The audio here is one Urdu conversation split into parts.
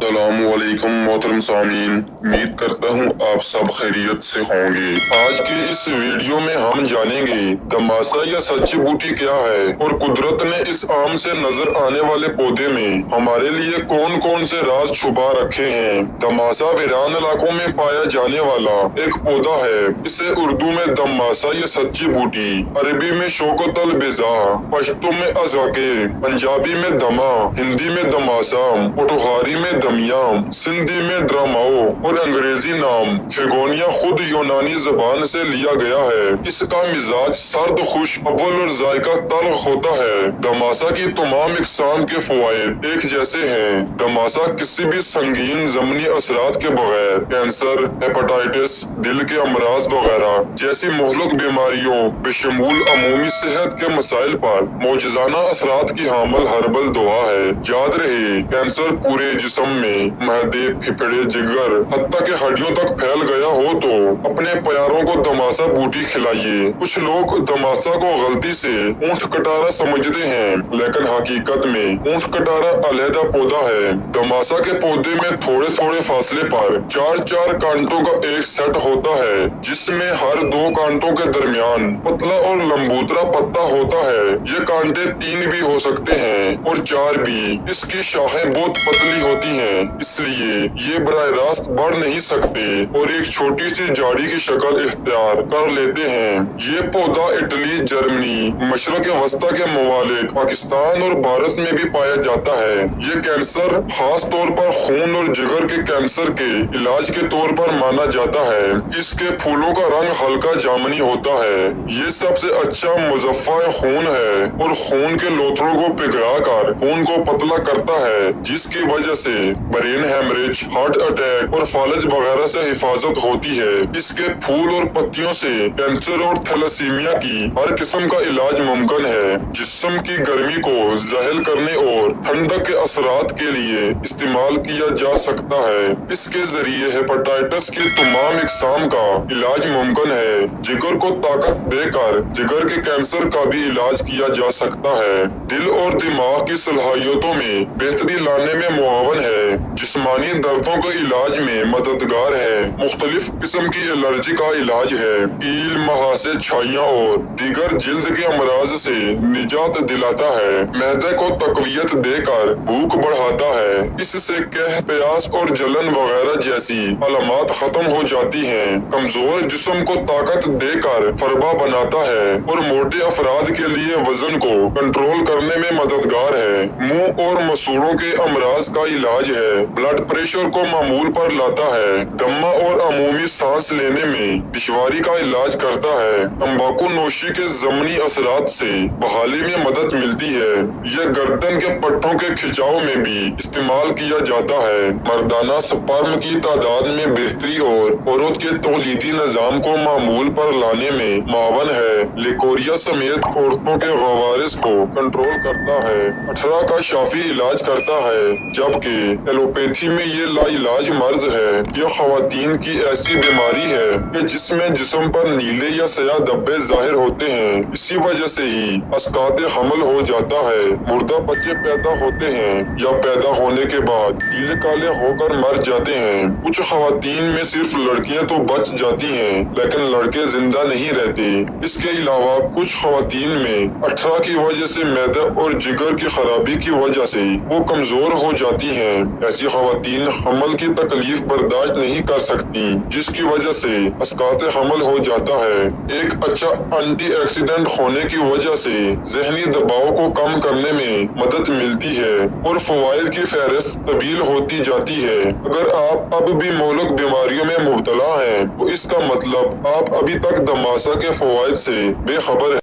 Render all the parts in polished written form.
السلام علیکم محترم سامعین، امید کرتا ہوں آپ سب خیریت سے ہوں گے۔ آج کے اس ویڈیو میں ہم جانیں گے دماسا یا سچی بوٹی کیا ہے اور قدرت نے اس عام سے نظر آنے والے پودے میں ہمارے لیے کون کون سے راز چھپا رکھے ہیں۔ دماسا ویران علاقوں میں پایا جانے والا ایک پودا ہے۔ اسے اردو میں دماسا یا سچی بوٹی، عربی میں شوکت البیضا، پشتو میں ازاکے، پنجابی میں دما، ہندی میں دماسا، پٹوہاری میں دمیام، سندھی میں ڈراماؤ اور انگریزی نام فیگونیا خود یونانی زبان سے لیا گیا ہے۔ اس کا مزاج سرد، خشک، اول اور ذائقہ تلخ ہوتا ہے۔ دماسا کی تمام اقسام کے فوائد ایک جیسے ہیں۔ دماسا کسی بھی سنگین ضمنی اثرات کے بغیر کینسر، ہیپاٹائٹس، دل کے امراض وغیرہ جیسی مہلک بیماریوں بشمول عمومی صحت کے مسائل پر معجزانہ اثرات کی حامل ہربل دوا ہے۔ یاد رہے، کینسر پورے جسم میں معدے، پھیپھڑے، جگر حتیٰ کہ ہڈیوں تک پھیل گیا ہو تو اپنے پیاروں کو دماسا بوٹی کھلائیے۔ کچھ لوگ دماسا کو غلطی سے اونٹ کٹارا سمجھتے ہیں، لیکن حقیقت میں اونٹ کٹارا علیحدہ پودا ہے۔ دماسا کے پودے میں تھوڑے تھوڑے فاصلے پر چار چار کانٹوں کا ایک سیٹ ہوتا ہے، جس میں ہر دو کانٹوں کے درمیان پتلا اور لمبوترا پتا ہوتا ہے۔ یہ کانٹے 3 بھی ہو سکتے ہیں اور 4 بھی۔ اس کی شاخیں بہت پتلی ہوتی ہیں، اس لیے یہ براہ راست بڑھ نہیں سکتے اور ایک چھوٹی سی جاڑی کی شکل اختیار کر لیتے ہیں۔ یہ پودا اٹلی، جرمنی، مشرق وسطیٰ کے ممالک، پاکستان اور بھارت میں بھی پایا جاتا ہے۔ یہ کینسر، خاص طور پر خون اور جگر کے کینسر کے علاج کے طور پر مانا جاتا ہے۔ اس کے پھولوں کا رنگ ہلکا جامنی ہوتا ہے۔ یہ سب سے اچھا مضخہ خون ہے اور خون کے لوتھڑوں کو پگھلا کر خون کو پتلا کرتا ہے، جس کی وجہ سے برین ہیمریج، ہارٹ اٹیک اور فالج وغیرہ سے حفاظت ہوتی ہے۔ اس کے پھول اور پتیوں سے کینسر اور تھیلیسیمیا کی ہر قسم کا علاج ممکن ہے۔ جسم کی گرمی کو ذاہل کرنے اور ٹھنڈک کے اثرات کے لیے استعمال کیا جا سکتا ہے۔ اس کے ذریعے ہیپاٹائٹس کی تمام اقسام کا علاج ممکن ہے۔ جگر کو طاقت دے کر جگر کے کینسر کا بھی علاج کیا جا سکتا ہے۔ دل اور دماغ کی صلاحیتوں میں بہتری لانے میں معاون ہے۔ جسمانی دردوں کے علاج میں مددگار ہے۔ مختلف قسم کی الرجی کا علاج ہے۔ کیل، مہاسے، چھائیاں اور دیگر جلد کے امراض سے نجات دلاتا ہے۔ معدے کو تقویت دے کر بھوک بڑھاتا ہے۔ اس سے قحط، پیاس اور جلن وغیرہ جیسی علامات ختم ہو جاتی ہیں۔ کمزور جسم کو طاقت دے کر فربا بناتا ہے اور موٹے افراد کے لیے وزن کو کنٹرول کرنے میں مددگار ہے۔ منہ اور مسوڑوں کے امراض کا علاج ہے۔ بلڈ پریشر کو معمول پر لاتا ہے۔ دمہ اور عمومی سانس لینے میں دشواری کا علاج کرتا ہے۔ تمباکو نوشی کے ضمنی اثرات سے بحالی میں مدد ملتی ہے۔ یہ گردن کے پٹھوں کے کھچاؤ میں بھی استعمال کیا جاتا ہے۔ مردانہ سپرم کی تعداد میں بہتری اور عورت کے تولیدی نظام کو معمول پر لانے میں معاون ہے۔ لیکوریا سمیت عورتوں کے عوارض کو کنٹرول کرتا ہے۔ 18 کا شافی علاج کرتا ہے، جبکہ ایلوپیتھی میں یہ لا علاج مرض ہے۔ یہ خواتین کی ایسی بیماری ہے کہ جس میں جسم پر نیلے یا سیاہ دھبے ظاہر ہوتے ہیں۔ اسی وجہ سے ہی اسقاط حمل ہو جاتا ہے۔ مردہ بچے پیدا ہوتے ہیں یا پیدا ہونے کے بعد نیلے کالے ہو کر مر جاتے ہیں۔ کچھ خواتین میں صرف لڑکیاں تو بچ جاتی ہیں، لیکن لڑکے زندہ نہیں رہتے۔ اس کے علاوہ کچھ خواتین میں 18 کی وجہ سے معدے اور جگر کی خرابی کی وجہ سے وہ کمزور ہو جاتی ہیں۔ ایسی خواتین حمل کی تکلیف برداشت نہیں کر سکتی، جس کی وجہ سے اسقاط حمل ہو جاتا ہے۔ ایک اچھا اینٹی آکسیڈنٹ ہونے کی وجہ سے ذہنی دباؤ کو کم کرنے میں مدد ملتی ہے اور فوائد کی فہرست طویل ہوتی جاتی ہے۔ اگر آپ اب بھی مہلک بیماریوں میں مبتلا ہیں تو اس کا مطلب آپ ابھی تک دماسا کے فوائد سے بے خبر ہیں۔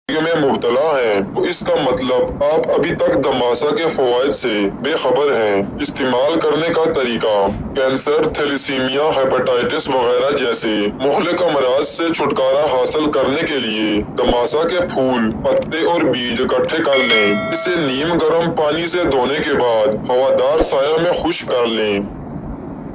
میں مبتلا ہیں تو اس کا مطلب آپ ابھی تک دماسا کے فوائد سے بے خبر ہیں۔ استعمال کرنے کا طریقہ: کینسر، تھیلیسیمیا، ہیپاٹائٹس وغیرہ جیسے مہلک امراض سے چھٹکارا حاصل کرنے کے لیے دماسا کے پھول، پتے اور بیج اکٹھے کر لیں۔ اسے نیم گرم پانی سے دھونے کے بعد ہوادار سایہ میں خشک کر لیں۔